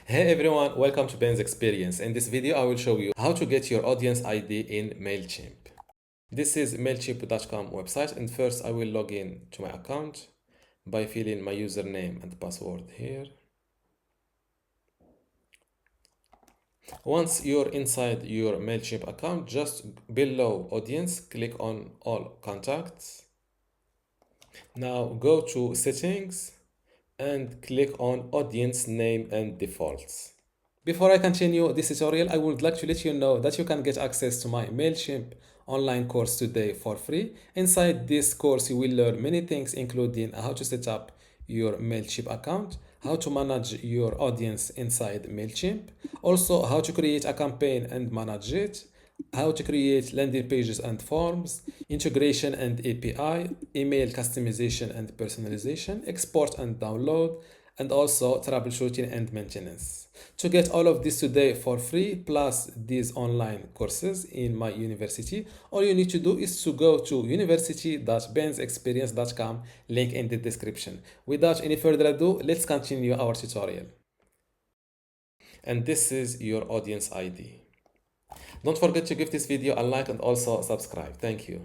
Hey everyone, welcome to Ben's Experience. In this video, I will show you how to get your audience ID in Mailchimp. This is mailchimp.com website, and first I will log in to my account by filling my username and password here. Once you're inside your Mailchimp account, just below audience, click on all contacts. Now go to settings and click on audience name and defaults. Before I continue this tutorial, I would like to let you know that you can get access to my Mailchimp online course today for free. Inside this course, you will learn many things, including how to set up your Mailchimp account, how to manage your audience inside Mailchimp, also how to create a campaign and manage it, how to create landing pages and forms, integration and API, email customization and personalization, export and download, and also troubleshooting and maintenance. To get all of this today for free, plus these online courses in my university, all you need to do is to go to university.bensexperience.com, link in the description. Without any further ado, let's continue our tutorial. And this is your audience ID. Don't forget to give this video a like and also subscribe. Thank you.